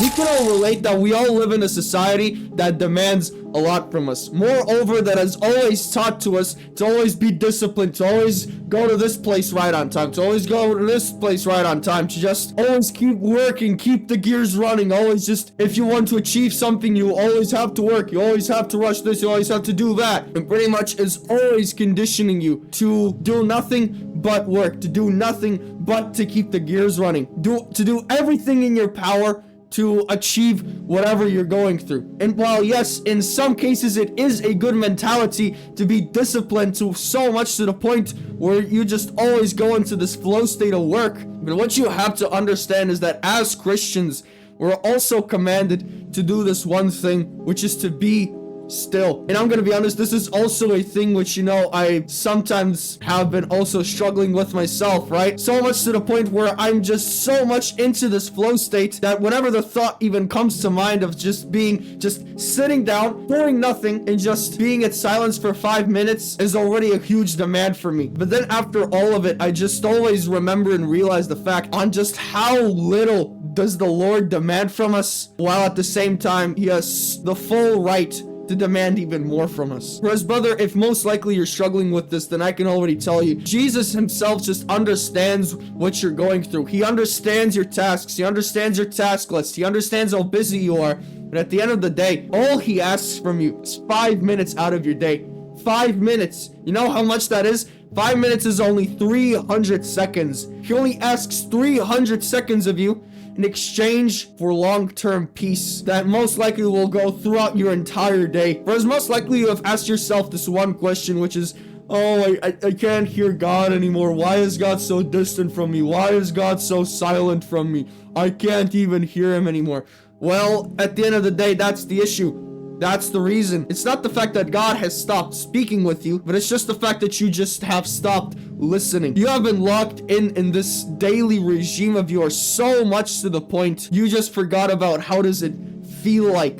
we can all relate that we all live in a society that demands a lot from us. Moreover, that has always taught to us to always be disciplined, to always go to this place right on time, to always go to this place right on time, to just always keep working, keep the gears running, always just, if you want to achieve something, you always have to work, you always have to rush this, you always have to do that, and pretty much is always conditioning you to do nothing but work, to do nothing but to keep the gears running, to do everything in your power to achieve whatever you're going through. And while yes, in some cases it is a good mentality to be disciplined to so much to the point where you just always go into this flow state of work, but what you have to understand is that as Christians, we're also commanded to do this one thing, which is to be still. And I'm gonna be honest, this is also a thing which, you know, I sometimes have been also struggling with myself, right? So much to the point where I'm just so much into this flow state that whenever the thought even comes to mind of just sitting down, doing nothing, and just being in silence for 5 minutes is already a huge demand for me. But then after all of it, I just always remember and realize the fact on just how little does the Lord demand from us, while at the same time, he has the full right to demand even more from us. Whereas, brother, if most likely you're struggling with this, then I can already tell you, Jesus himself just understands what you're going through. He understands your tasks. He understands your task list. He understands how busy you are. But at the end of the day, all he asks from you is 5 minutes out of your day. 5 minutes. You know how much that is? 5 minutes is only 300 seconds. He only asks 300 seconds of you in exchange for long-term peace that most likely will go throughout your entire day. Whereas most likely you have asked yourself this one question, which is, oh, I can't hear God anymore. Why is God so distant from me? Why is God so silent from me? I can't even hear him anymore. Well, at the end of the day, that's the issue. That's the reason. It's not the fact that God has stopped speaking with you, but it's just the fact that you just have stopped listening. You have been locked in this daily regime of yours so much to the point you just forgot about how does it feel like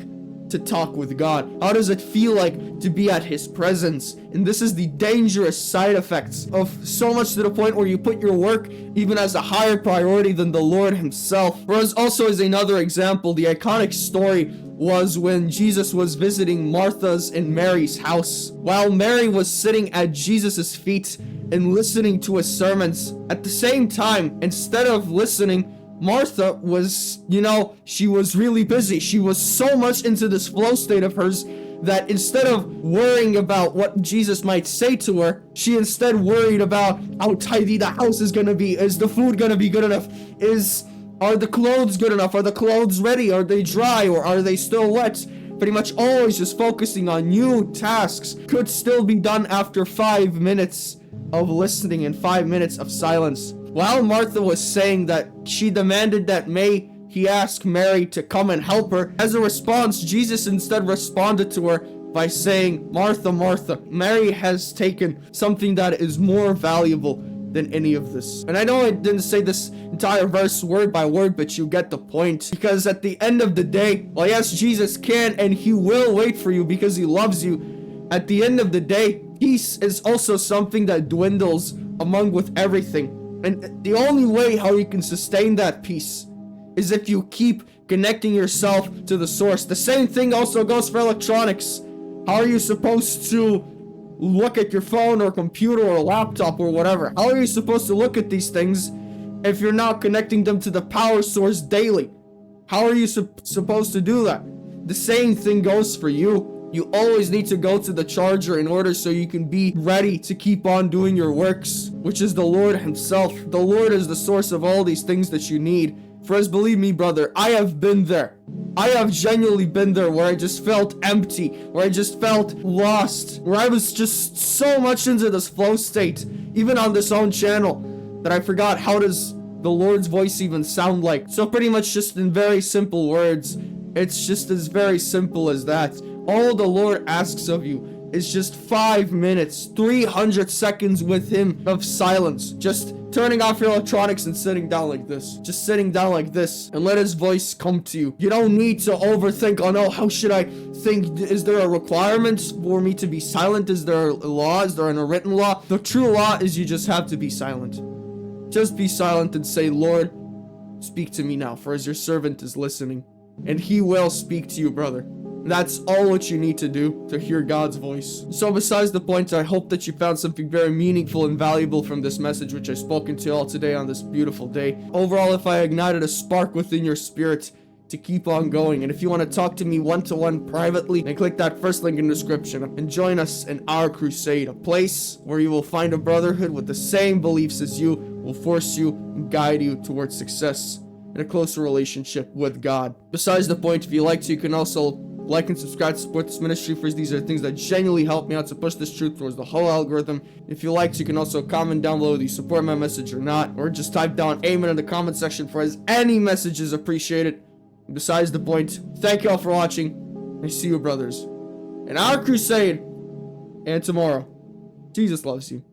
to talk with God? How does it feel like to be at his presence? And this is the dangerous side effects of so much to the point where you put your work even as a higher priority than the Lord himself. Whereas also as another example, the iconic story was when Jesus was visiting Martha's and Mary's house. While Mary was sitting at Jesus's feet and listening to his sermons, at the same time, instead of listening, Martha was, she was really busy. She was so much into this flow state of hers that instead of worrying about what Jesus might say to her, she instead worried about how tidy the house is gonna be. Is the food gonna be good enough? Are the clothes good enough? Are the clothes ready? Are they dry or are they still wet? Pretty much always just focusing on new tasks could still be done after 5 minutes of listening and 5 minutes of silence. While Martha was saying that she demanded that he ask Mary to come and help her, as a response, Jesus instead responded to her by saying, Martha, Martha, Mary has taken something that is more valuable than any of this. And I know I didn't say this entire verse word by word, but you get the point. Because at the end of the day, well, yes, Jesus can and he will wait for you because he loves you. At the end of the day, peace is also something that dwindles among with everything. And the only way how you can sustain that peace is if you keep connecting yourself to the source. The same thing also goes for electronics. How are you supposed to look at your phone or computer or laptop or whatever? How are you supposed to look at these things if you're not connecting them to the power source daily? How are you supposed to do that? The same thing goes for you. You always need to go to the charger in order so you can be ready to keep on doing your works, which is the Lord himself. The Lord is the source of all these things that you need. For as believe me, brother, I have been there. I have genuinely been there where I just felt empty, where I just felt lost, where I was just so much into this flow state, even on this own channel, that I forgot how does the Lord's voice even sound like. So pretty much just in very simple words, it's just as very simple as that. All the Lord asks of you is just 5 minutes, 300 seconds with him of silence. Just turning off your electronics and sitting down like this. Just sitting down like this and let his voice come to you. You don't need to overthink, oh no, how should I think? Is there a requirement for me to be silent? Is there a law? Is there a written law? The true law is you just have to be silent. Just be silent and say, Lord, speak to me now, for as your servant is listening. and he will speak to you, brother. That's all what you need to do to hear God's voice. So besides the point, I hope that you found something very meaningful and valuable from this message which I've spoken to you all today on this beautiful day. Overall, if I ignited a spark within your spirit to keep on going, and if you want to talk to me one-to-one privately, then click that first link in the description and join us in our crusade, a place where you will find a brotherhood with the same beliefs as you, will force you and guide you towards success and a closer relationship with God. Besides the point, if you like to, you can also like and subscribe to support this ministry, for these are things that genuinely help me out to push this truth towards the whole algorithm. If you like to, you can also comment down below whether you support my message or not, or just type down amen in the comment section, for as any message is appreciated. Besides the point, thank you all for watching. I see you, brothers, in our crusade and tomorrow. Jesus loves you.